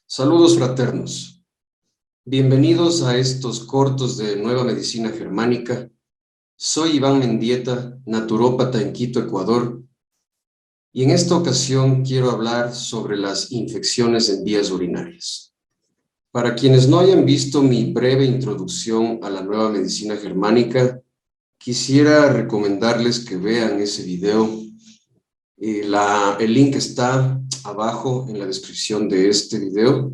Saludos fraternos. Bienvenidos a estos cortos de Nueva Medicina Germánica. Soy Iván Mendieta, naturópata en Quito, Ecuador, y en esta ocasión quiero hablar sobre las infecciones en vías urinarias. Para quienes no hayan visto mi breve introducción a la Nueva Medicina Germánica, quisiera recomendarles que vean ese video. El link está abajo en la descripción de este video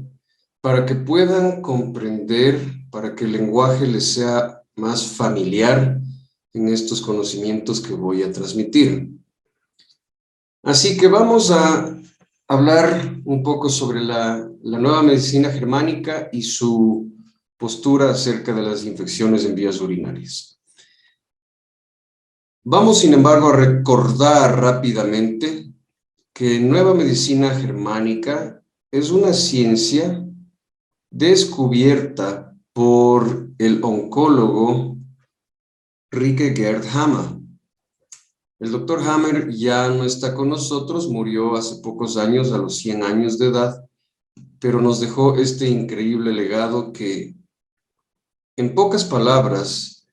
para que puedan comprender, para que el lenguaje les sea más familiar en estos conocimientos que voy a transmitir. Así que vamos a hablar un poco sobre la nueva medicina germánica y su postura acerca de las infecciones en vías urinarias. Vamos, sin embargo, a recordar rápidamente que Nueva Medicina Germánica es una ciencia descubierta por el oncólogo Rike Gerd Hammer. El doctor Hammer ya no está con nosotros, murió hace pocos años, a los 100 años de edad, pero nos dejó este increíble legado que, en pocas palabras,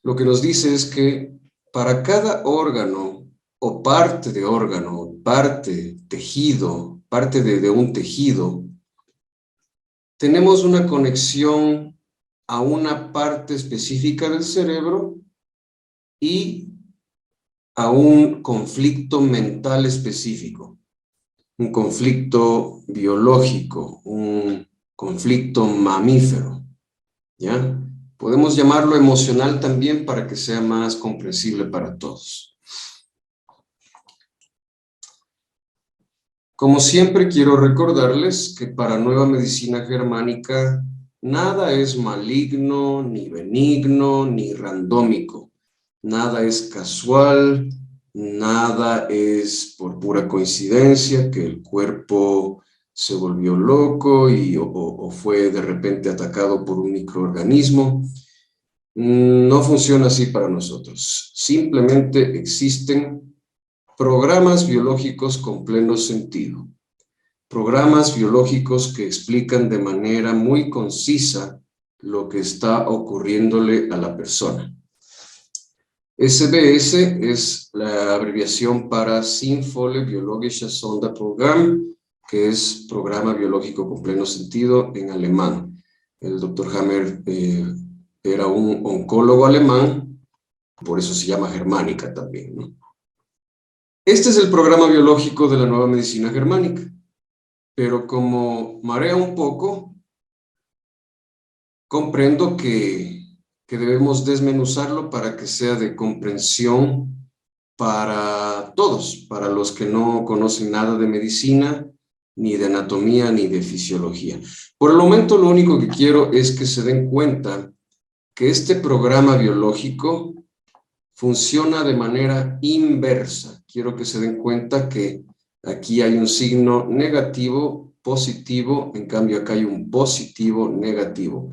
lo que nos dice es que para cada órgano o parte de órgano, tejido, parte de un tejido, tenemos una conexión a una parte específica del cerebro y a un conflicto mental específico, un conflicto biológico, un conflicto mamífero, ¿ya? Podemos llamarlo emocional también para que sea más comprensible para todos. Como siempre, quiero recordarles que para Nueva Medicina Germánica nada es maligno, ni benigno, ni randómico. Nada es casual, nada es por pura coincidencia que el cuerpo se volvió loco o fue de repente atacado por un microorganismo. No funciona así para nosotros. Simplemente existen programas biológicos con pleno sentido. Programas biológicos que explican de manera muy concisa lo que está ocurriéndole a la persona. SBS es la abreviación para Sinnvolle Biologische Sonderprogramm, que es Programa Biológico con Pleno Sentido en alemán. El doctor Hammer era un oncólogo alemán, por eso se llama germánica también, ¿no? Este es el programa biológico de la Nueva Medicina Germánica, pero como marea un poco, comprendo que debemos desmenuzarlo para que sea de comprensión para todos, para los que no conocen nada de medicina, ni de anatomía, ni de fisiología. Por el momento, lo único que quiero es que se den cuenta que este programa biológico funciona de manera inversa. Quiero que se den cuenta que aquí hay un signo negativo, positivo, en cambio acá hay un positivo, negativo.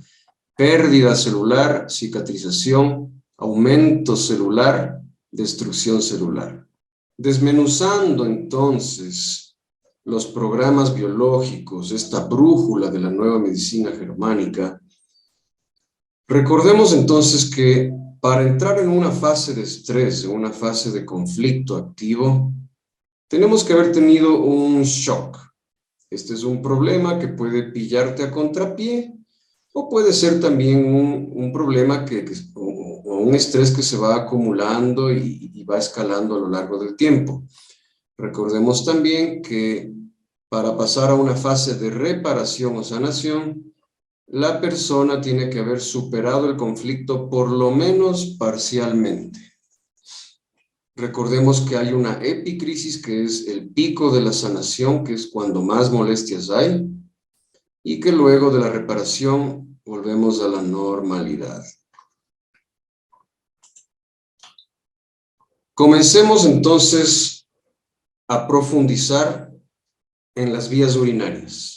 Pérdida celular, cicatrización, aumento celular, destrucción celular. Desmenuzando entonces los programas biológicos, esta brújula de la Nueva Medicina Germánica, recordemos entonces que para entrar en una fase de estrés, en una fase de conflicto activo, tenemos que haber tenido un shock. Este es un problema que puede pillarte a contrapié, o puede ser también un problema o un estrés que se va acumulando y va escalando a lo largo del tiempo. Recordemos también que para pasar a una fase de reparación o sanación, la persona tiene que haber superado el conflicto por lo menos parcialmente. Recordemos que hay una epicrisis, que es el pico de la sanación, que es cuando más molestias hay, y que luego de la reparación volvemos a la normalidad. Comencemos entonces a profundizar en las vías urinarias.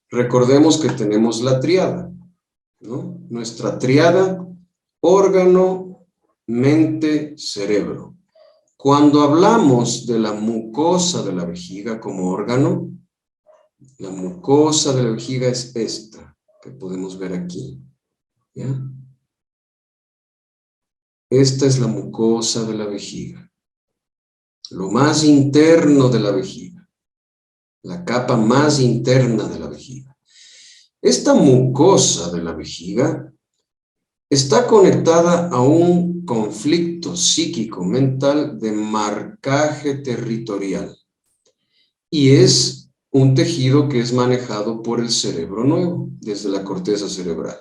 Recordemos que tenemos la triada, ¿no? Nuestra triada: órgano, mente, cerebro. Cuando hablamos de la mucosa de la vejiga como órgano, La mucosa de la vejiga es esta, que podemos ver aquí. ¿Ya? Esta es la mucosa de la vejiga. Lo más interno de la vejiga. La capa más interna de la vejiga. Esta mucosa de la vejiga está conectada a un conflicto psíquico-mental de marcaje territorial y es un tejido que es manejado por el cerebro nuevo, desde la corteza cerebral.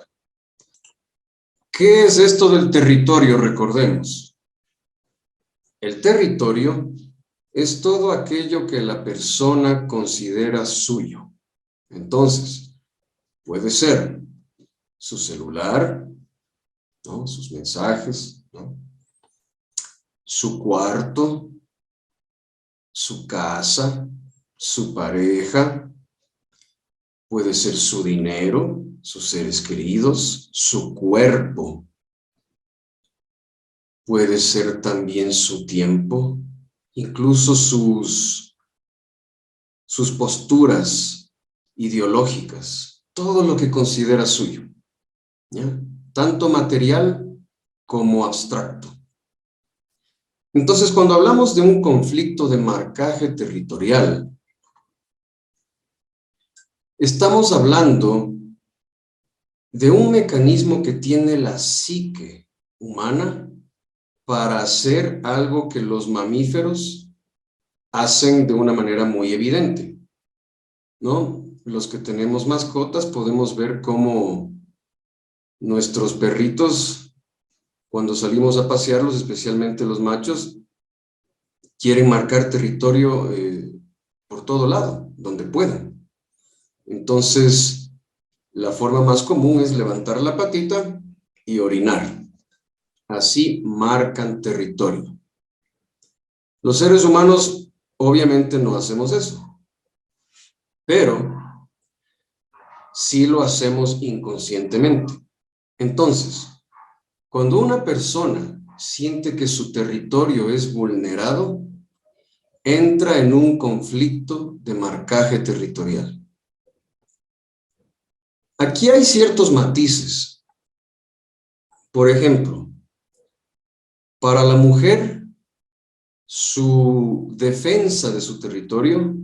¿Qué es esto del territorio? Recordemos. El territorio es todo aquello que la persona considera suyo. Entonces, puede ser su celular, ¿no? Sus mensajes, ¿no? Su cuarto, su casa, su pareja, puede ser su dinero, sus seres queridos, su cuerpo, puede ser también su tiempo, incluso sus posturas ideológicas, todo lo que considera suyo, ¿ya? Tanto material como abstracto. Entonces, cuando hablamos de un conflicto de marcaje territorial, estamos hablando de un mecanismo que tiene la psique humana para hacer algo que los mamíferos hacen de una manera muy evidente, ¿no? Los que tenemos mascotas podemos ver cómo nuestros perritos, cuando salimos a pasearlos, especialmente los machos, quieren marcar territorio por todo lado, donde puedan. Entonces, la forma más común es levantar la patita y orinar. Así marcan territorio. Los seres humanos obviamente no hacemos eso, pero sí lo hacemos inconscientemente. Entonces, cuando una persona siente que su territorio es vulnerado, entra en un conflicto de marcaje territorial. Aquí hay ciertos matices. Por ejemplo, para la mujer, su defensa de su territorio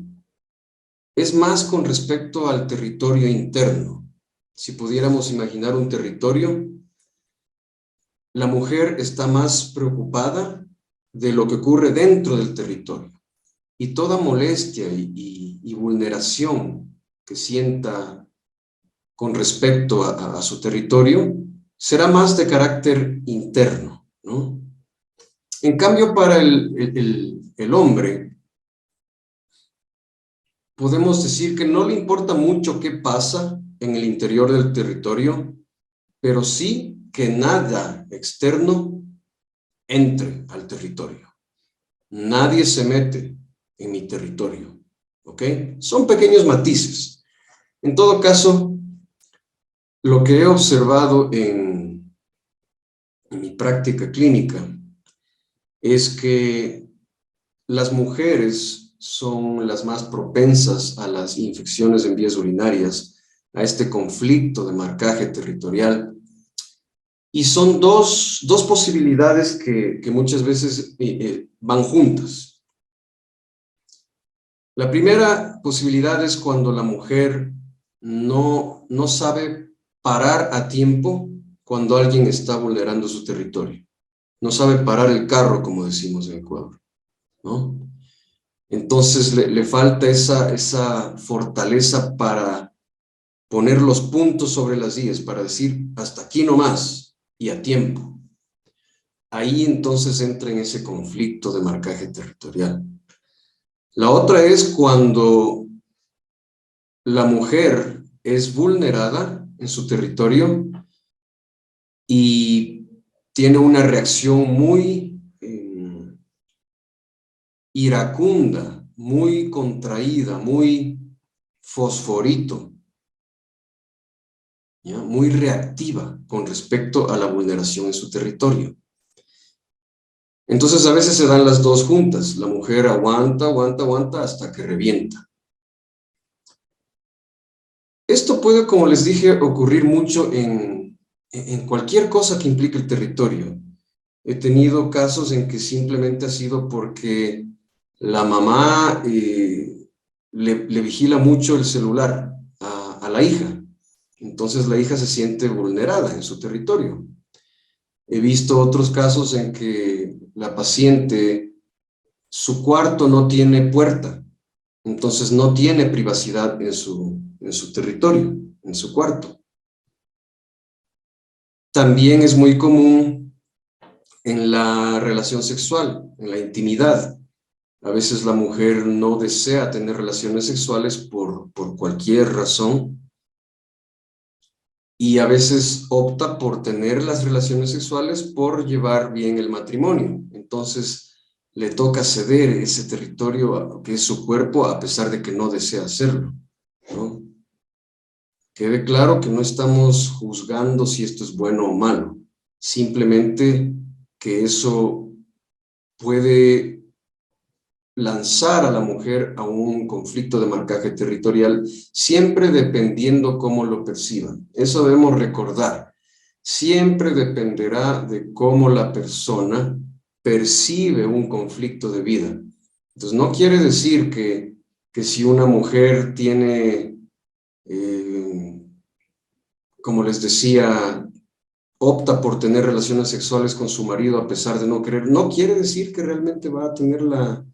es más con respecto al territorio interno. Si pudiéramos imaginar un territorio, la mujer está más preocupada de lo que ocurre dentro del territorio. Y toda molestia y vulneración que sienta con respecto a su territorio será más de carácter interno, ¿no? En cambio, para el hombre, podemos decir que no le importa mucho qué pasa en el interior del territorio, pero sí que nada externo entre al territorio. Nadie se mete en mi territorio, ¿ok? Son pequeños matices. En todo caso, lo que he observado en mi práctica clínica es que las mujeres son las más propensas a las infecciones en vías urinarias, a este conflicto de marcaje territorial. Y son dos posibilidades que muchas veces van juntas. La primera posibilidad es cuando la mujer no sabe parar a tiempo cuando alguien está vulnerando su territorio. No sabe parar el carro, como decimos en Ecuador, ¿no? Entonces le falta esa fortaleza para poner los puntos sobre las íes, para decir hasta aquí nomás y a tiempo. Ahí entonces entra en ese conflicto de marcaje territorial. La otra es cuando la mujer es vulnerada en su territorio y tiene una reacción muy iracunda, muy contraída, muy fosforito, ¿ya? Muy reactiva con respecto a la vulneración en su territorio. Entonces a veces se dan las dos juntas, la mujer aguanta, aguanta, aguanta hasta que revienta. Esto puede, como les dije, ocurrir mucho en cualquier cosa que implique el territorio. He tenido casos en que simplemente ha sido porque la mamá le vigila mucho el celular a la hija. Entonces la hija se siente vulnerada en su territorio. He visto otros casos en que la paciente, su cuarto no tiene puerta, entonces no tiene privacidad en su territorio, en su cuarto. También es muy común en la relación sexual, en la intimidad. A veces la mujer no desea tener relaciones sexuales por cualquier razón y a veces opta por tener las relaciones sexuales por llevar bien el matrimonio. Entonces le toca ceder ese territorio que es su cuerpo a pesar de que no desea hacerlo, ¿no? Quede claro que no estamos juzgando si esto es bueno o malo, simplemente que eso puede lanzar a la mujer a un conflicto de marcaje territorial, siempre dependiendo cómo lo perciban. Eso debemos recordar. Siempre dependerá de cómo la persona percibe un conflicto de vida. Entonces, no quiere decir que si una mujer tiene, como les decía, opta por tener relaciones sexuales con su marido a pesar de no querer, no quiere decir que realmente va a tener la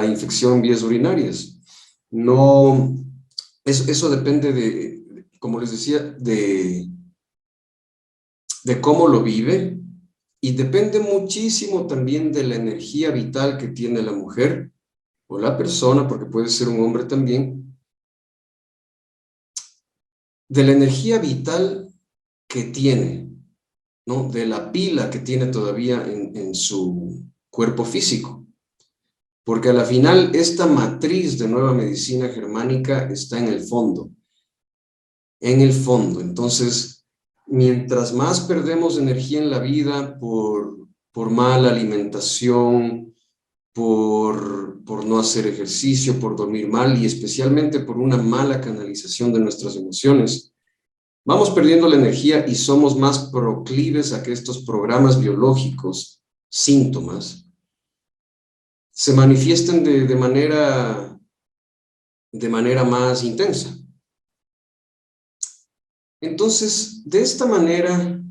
infección en vías urinarias. No, eso depende como les decía, de cómo lo vive y depende muchísimo también de la energía vital que tiene la mujer o la persona, porque puede ser un hombre también, de la energía vital que tiene, ¿no? De la pila que tiene todavía en su cuerpo físico. Porque a la final esta matriz de nueva medicina germánica está en el fondo. En el fondo. Entonces, mientras más perdemos energía en la vida por mala alimentación, por no hacer ejercicio, por dormir mal y especialmente por una mala canalización de nuestras emociones, vamos perdiendo la energía y somos más proclives a que estos programas biológicos, síntomas, se manifiesten de manera más intensa. Entonces, de esta manera,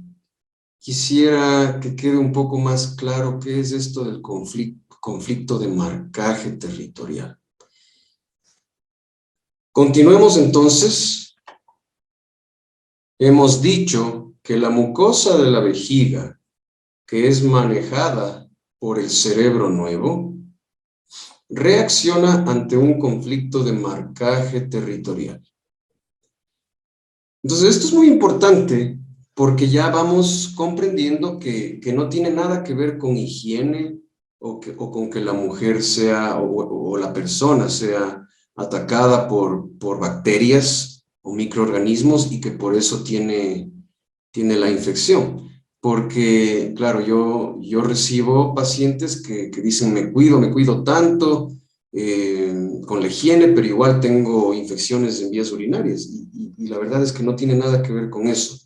quisiera que quede un poco más claro qué es esto del conflicto de marcaje territorial. Continuemos entonces. Hemos dicho que la mucosa de la vejiga, que es manejada por el cerebro nuevo, reacciona ante un conflicto de marcaje territorial. Entonces, esto es muy importante porque ya vamos comprendiendo que no tiene nada que ver con higiene o con que la mujer sea o la persona sea atacada por bacterias o microorganismos y que por eso tiene la infección. Porque, claro, yo recibo pacientes que dicen, me cuido tanto, con la higiene, pero igual tengo infecciones en vías urinarias y la verdad es que no tiene nada que ver con eso,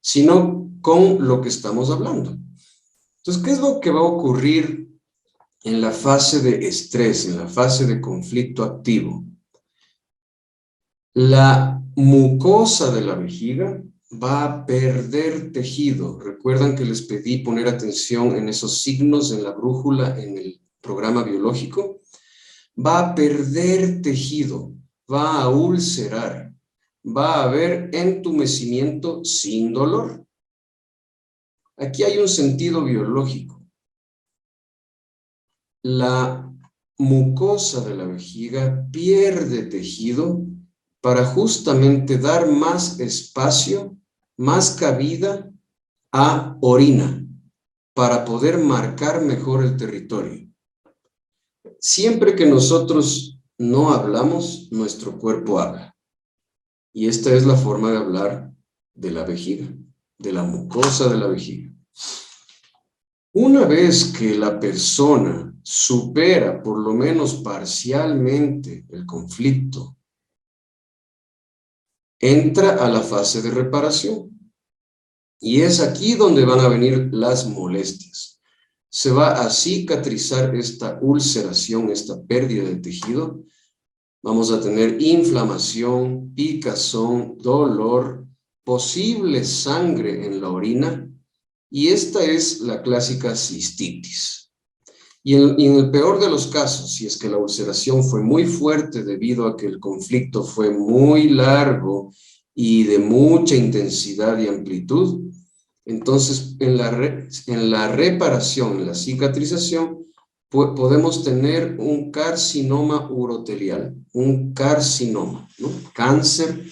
sino con lo que estamos hablando. Entonces, ¿qué es lo que va a ocurrir en la fase de estrés, en la fase de conflicto activo? La mucosa de la vejiga va a perder tejido. Recuerdan que les pedí poner atención en esos signos en la brújula en el programa biológico. Va a perder tejido, va a ulcerar, va a haber entumecimiento sin dolor. Aquí hay un sentido biológico. La mucosa de la vejiga pierde tejido para justamente dar más espacio, más cabida a orina, para poder marcar mejor el territorio. Siempre que nosotros no hablamos, nuestro cuerpo habla. Y esta es la forma de hablar de la vejiga, de la mucosa de la vejiga. Una vez que la persona supera por lo menos parcialmente el conflicto entra a la fase de reparación. Y es aquí donde van a venir las molestias. Se va a cicatrizar esta ulceración, esta pérdida de tejido. Vamos a tener inflamación, picazón, dolor, posible sangre en la orina, y esta es la clásica cistitis. Y en el peor de los casos, si es que la ulceración fue muy fuerte debido a que el conflicto fue muy largo y de mucha intensidad y amplitud, entonces en la reparación, en la cicatrización, podemos tener un carcinoma urotelial, un carcinoma, ¿no? Cáncer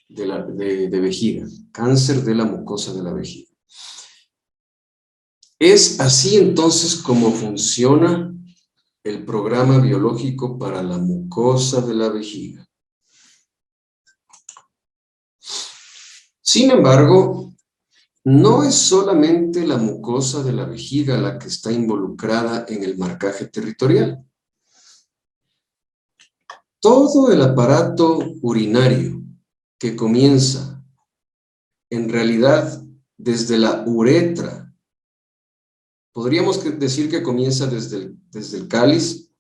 de vejiga, cáncer de la mucosa de la vejiga. Es así entonces como funciona el programa biológico para la mucosa de la vejiga. Sin embargo, no es solamente la mucosa de la vejiga la que está involucrada en el marcaje territorial. Todo el aparato urinario que comienza, en realidad, desde la uretra, podríamos decir que comienza desde el cáliz,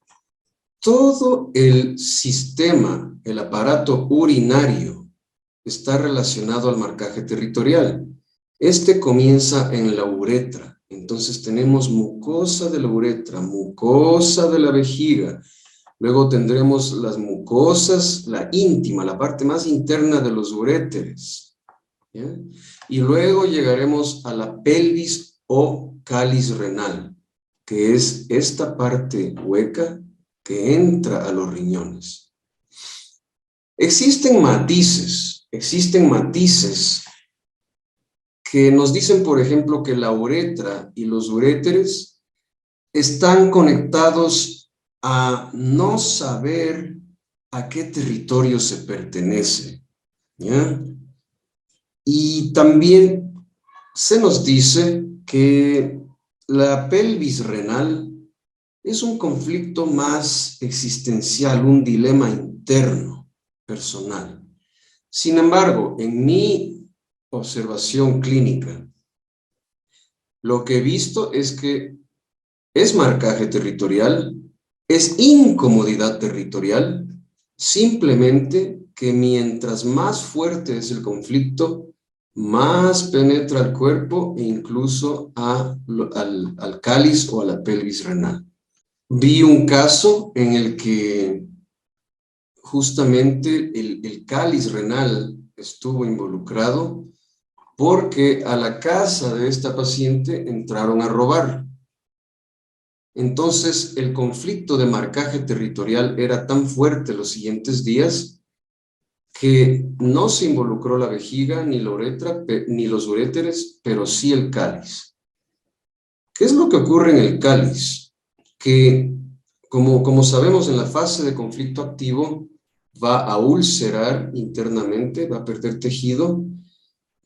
todo el sistema, el aparato urinario, está relacionado al marcaje territorial. Este comienza en la uretra. Entonces tenemos mucosa de la uretra, mucosa de la vejiga. Luego tendremos las mucosas, la íntima, la parte más interna de los uréteres, ¿ya? Y luego llegaremos a la pelvis o cáliz renal, que es esta parte hueca que entra a los riñones. Existen matices que nos dicen, por ejemplo, que la uretra y los uréteres están conectados a no saber a qué territorio se pertenece, ¿ya? Y también se nos dice que la pelvis renal es un conflicto más existencial, un dilema interno, personal. Sin embargo, en mi observación clínica, lo que he visto es que es marcaje territorial, es incomodidad territorial, simplemente que mientras más fuerte es el conflicto, más penetra el cuerpo e incluso al cáliz o a la pelvis renal. Vi un caso en el que justamente el cáliz renal estuvo involucrado porque a la casa de esta paciente entraron a robar. Entonces, el conflicto de marcaje territorial era tan fuerte los siguientes días que no se involucró la vejiga, ni la uretra, ni los uréteres, pero sí el cáliz. ¿Qué es lo que ocurre en el cáliz? Que, como sabemos, en la fase de conflicto activo va a ulcerar internamente, va a perder tejido,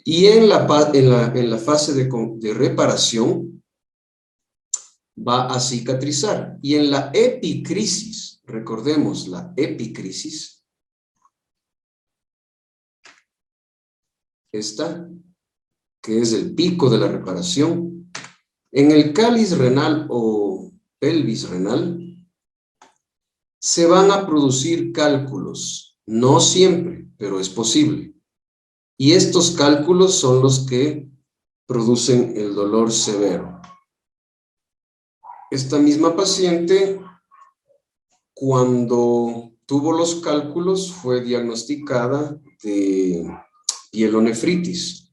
y en la fase de reparación va a cicatrizar. Y en la epicrisis, recordemos la epicrisis, esta, que es el pico de la reparación, en el cáliz renal o pelvis renal, se van a producir cálculos, no siempre, pero es posible. Y estos cálculos son los que producen el dolor severo. Esta misma paciente, cuando tuvo los cálculos, fue diagnosticada de pielonefritis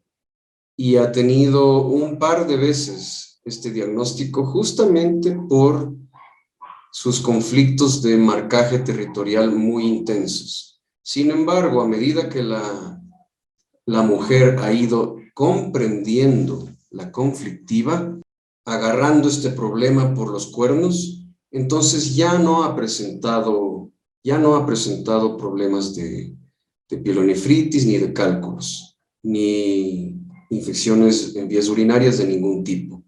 y ha tenido un par de veces este diagnóstico justamente por sus conflictos de marcaje territorial muy intensos. Sin embargo, a medida que la mujer ha ido comprendiendo la conflictiva, agarrando este problema por los cuernos, entonces ya no ha presentado problemas de pielonefritis, ni de cálculos, ni infecciones en vías urinarias de ningún tipo.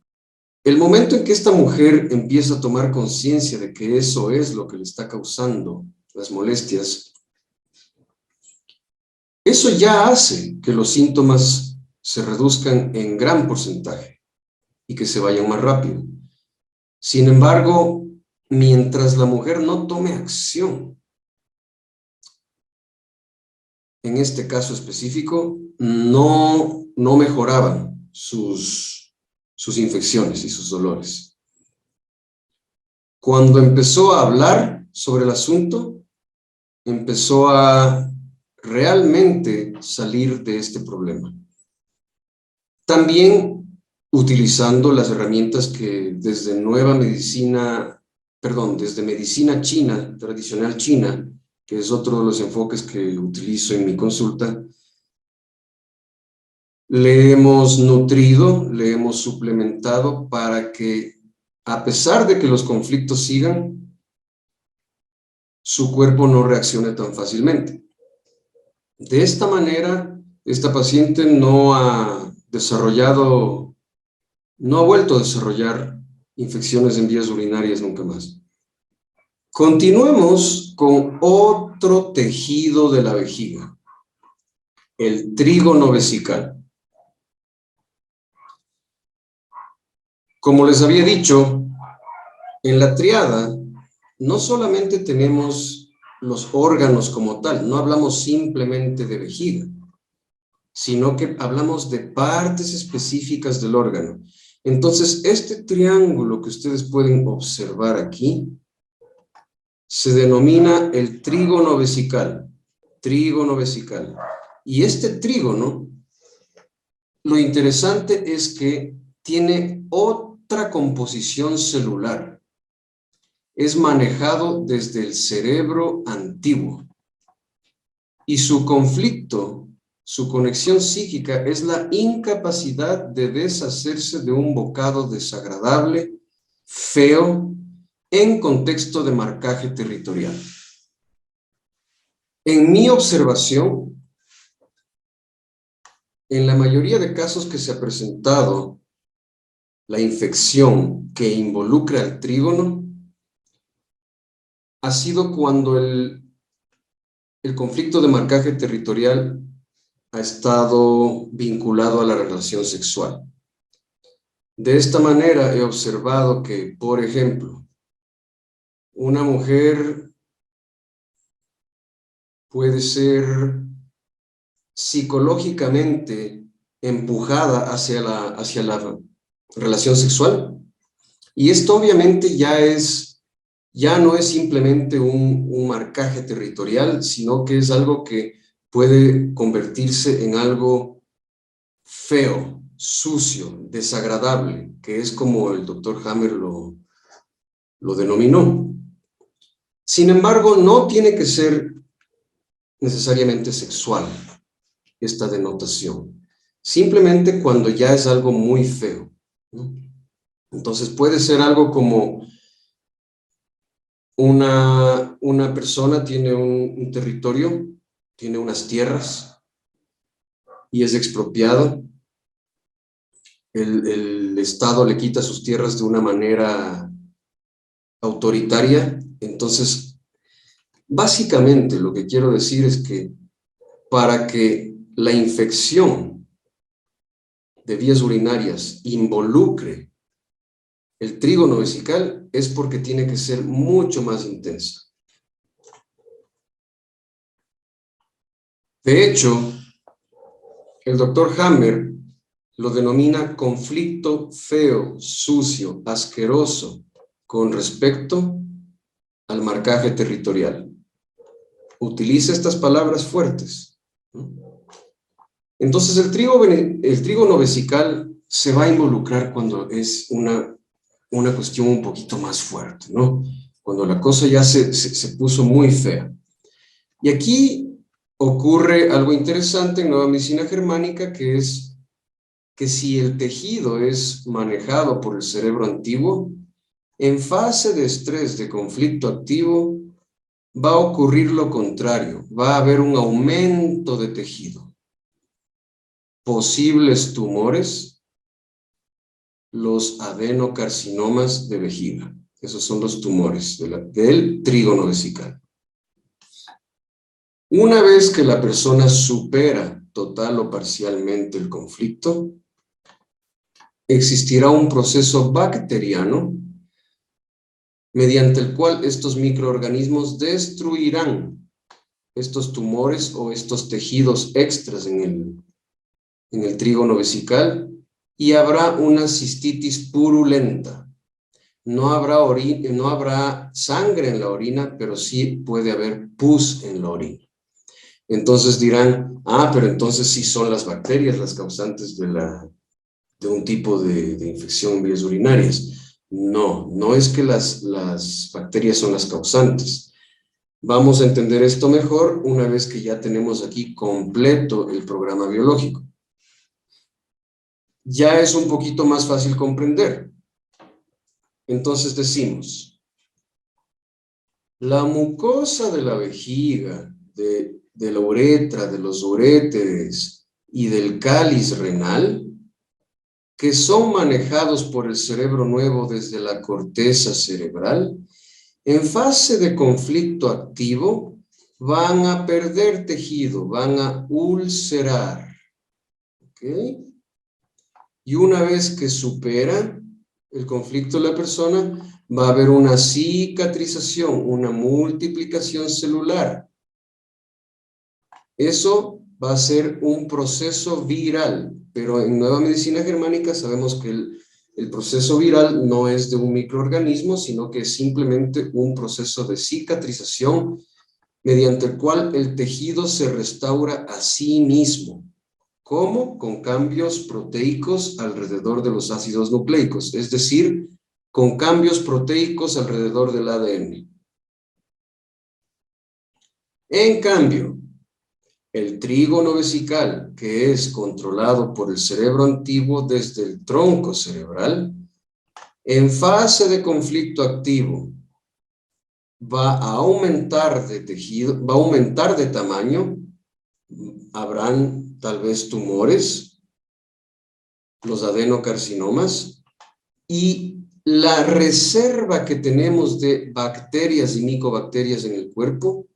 El momento en que esta mujer empieza a tomar conciencia de que eso es lo que le está causando las molestias, Eso ya hace que los síntomas se reduzcan en gran porcentaje y que se vayan más rápido. Sin embargo, mientras la mujer no tome acción, en este caso específico, no mejoraban sus infecciones y sus dolores. Cuando empezó a hablar sobre el asunto, empezó a realmente salir de este problema. También utilizando las herramientas que desde desde medicina china, tradicional china, que es otro de los enfoques que utilizo en mi consulta, le hemos nutrido, le hemos suplementado para que, a pesar de que los conflictos sigan, su cuerpo no reaccione tan fácilmente. De esta manera, esta paciente no ha vuelto a desarrollar infecciones en vías urinarias nunca más. Continuemos con otro tejido de la vejiga, el trígono vesical. Como les había dicho, en la triada no solamente tenemos los órganos como tal, no hablamos simplemente de vejiga, sino que hablamos de partes específicas del órgano. Entonces, este triángulo que ustedes pueden observar aquí se denomina el trígono vesical. Trígono vesical. Y este trígono, lo interesante es que tiene otra composición celular. Es manejado desde el cerebro antiguo. Y su conflicto, su conexión psíquica, es la incapacidad de deshacerse de un bocado desagradable, feo, en contexto de marcaje territorial. En mi observación, en la mayoría de casos que se ha presentado la infección que involucra el trígono, ha sido cuando el conflicto de marcaje territorial ha estado vinculado a la relación sexual. De esta manera he observado que, por ejemplo, una mujer puede ser psicológicamente empujada hacia la relación sexual, y esto obviamente ya no es simplemente un marcaje territorial, sino que es algo que puede convertirse en algo feo, sucio, desagradable, que es como el doctor Hammer lo denominó. Sin embargo, no tiene que ser necesariamente sexual esta denotación, simplemente cuando ya es algo muy feo, ¿no? Entonces puede ser algo como una persona tiene un territorio, tiene unas tierras y es expropiado. El Estado le quita sus tierras de una manera autoritaria. Entonces, básicamente lo que quiero decir es que para que la infección de vías urinarias involucre el trígono vesical es porque tiene que ser mucho más intensa. De hecho, el doctor Hammer lo denomina conflicto feo, sucio, asqueroso con respecto al marcaje territorial. Utiliza estas palabras fuertes, ¿no? Entonces el trígono vesical se va a involucrar cuando es una cuestión un poquito más fuerte, ¿no? Cuando la cosa ya se puso muy fea. Y aquí ocurre algo interesante en Nueva Medicina Germánica, que es que si el tejido es manejado por el cerebro antiguo, en fase de estrés, de conflicto activo, va a ocurrir lo contrario, va a haber un aumento de tejido. Posibles tumores, los adenocarcinomas de vejiga. Esos son los tumores del trígono vesical. Una vez que la persona supera total o parcialmente el conflicto, existirá un proceso bacteriano mediante el cual estos microorganismos destruirán estos tumores o estos tejidos extras en el trígono vesical y habrá una cistitis purulenta. No habrá sangre en la orina, pero sí puede haber pus en la orina. Entonces dirán, pero entonces sí son las bacterias las causantes de un tipo de infección en vías urinarias. No, no es que las bacterias son las causantes. Vamos a entender esto mejor una vez que ya tenemos aquí completo el programa biológico. Ya es un poquito más fácil comprender. Entonces decimos, la mucosa de la vejiga, de la uretra, de los uréteres y del cáliz renal, que son manejados por el cerebro nuevo desde la corteza cerebral, en fase de conflicto activo, van a perder tejido, van a ulcerar. ¿Ok? Y una vez que supera el conflicto de la persona, va a haber una cicatrización, una multiplicación celular. Eso va a ser un proceso viral, pero en Nueva Medicina Germánica sabemos que el proceso viral no es de un microorganismo, sino que es simplemente un proceso de cicatrización mediante el cual el tejido se restaura a sí mismo. ¿Cómo? Con cambios proteicos alrededor de los ácidos nucleicos, es decir, con cambios proteicos alrededor del ADN. En cambio, el trígono vesical, que es controlado por el cerebro antiguo desde el tronco cerebral, en fase de conflicto activo, va a aumentar de tejido, va a aumentar de tamaño, habrán tal vez tumores, los adenocarcinomas, y la reserva que tenemos de bacterias y micobacterias en el cuerpo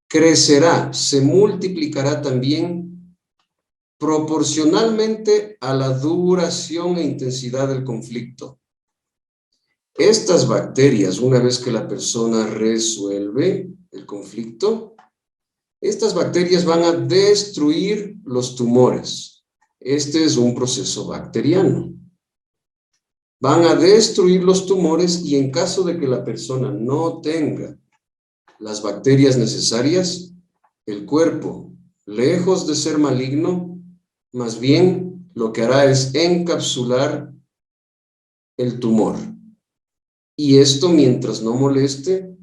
crecerá, se multiplicará también proporcionalmente a la duración e intensidad del conflicto. Estas bacterias, una vez que la persona resuelve el conflicto, estas bacterias van a destruir los tumores. Este es un proceso bacteriano. Van a destruir los tumores y en caso de que la persona no tenga las bacterias necesarias, el cuerpo, lejos de ser maligno, más bien lo que hará es encapsular el tumor. Y esto mientras no moleste,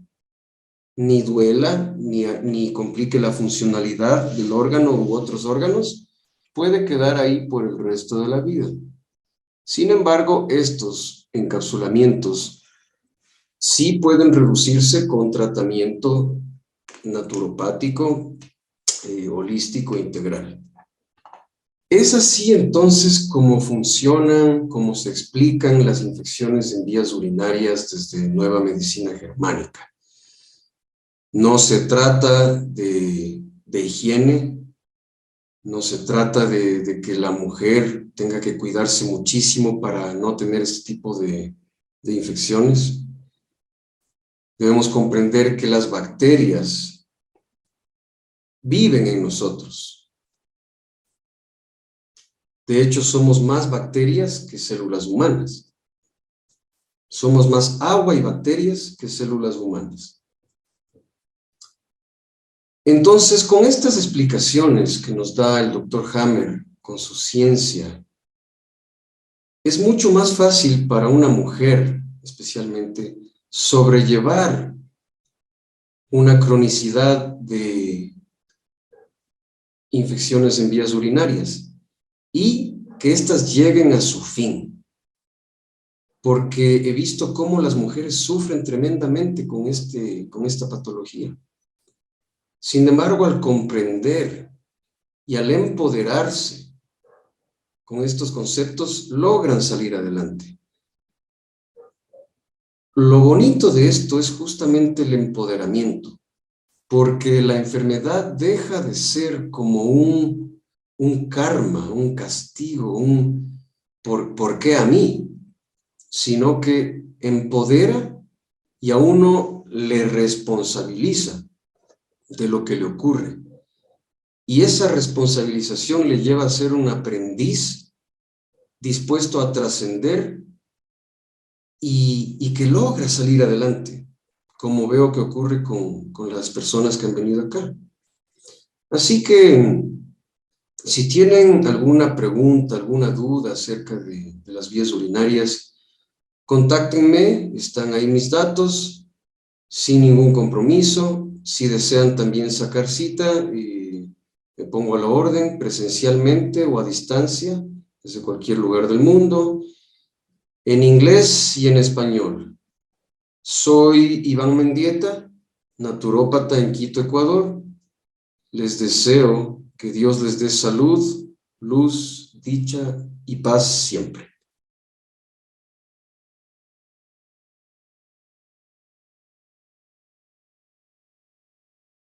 ni duela, ni complique la funcionalidad del órgano u otros órganos, puede quedar ahí por el resto de la vida. Sin embargo, estos encapsulamientos sí pueden reducirse con tratamiento naturopático, holístico e integral. Es así entonces como funcionan, cómo se explican las infecciones en vías urinarias desde Nueva Medicina Germánica. No se trata de higiene, no se trata de que la mujer tenga que cuidarse muchísimo para no tener este tipo de infecciones. Debemos comprender que las bacterias viven en nosotros. De hecho, somos más bacterias que células humanas. Somos más agua y bacterias que células humanas. Entonces, con estas explicaciones que nos da el Dr. Hammer con su ciencia, es mucho más fácil para una mujer, especialmente, sobrellevar una cronicidad de infecciones en vías urinarias y que éstas lleguen a su fin. Porque he visto cómo las mujeres sufren tremendamente con esta patología. Sin embargo, al comprender y al empoderarse con estos conceptos, logran salir adelante. Lo bonito de esto es justamente el empoderamiento. porque la enfermedad deja de ser como un karma, un castigo, ¿por qué a mí? Sino que empodera y a uno le responsabiliza de lo que le ocurre. Y esa responsabilización le lleva a ser un aprendiz dispuesto a trascender y que logra salir adelante, como veo que ocurre con las personas que han venido acá. Así que, si tienen alguna pregunta, alguna duda acerca de las vías urinarias, contáctenme, están ahí mis datos, sin ningún compromiso. Si desean también sacar cita, me pongo a la orden presencialmente o a distancia, desde cualquier lugar del mundo, en inglés y en español. Soy Iván Mendieta, naturópata en Quito, Ecuador. Les deseo que Dios les dé salud, luz, dicha y paz siempre.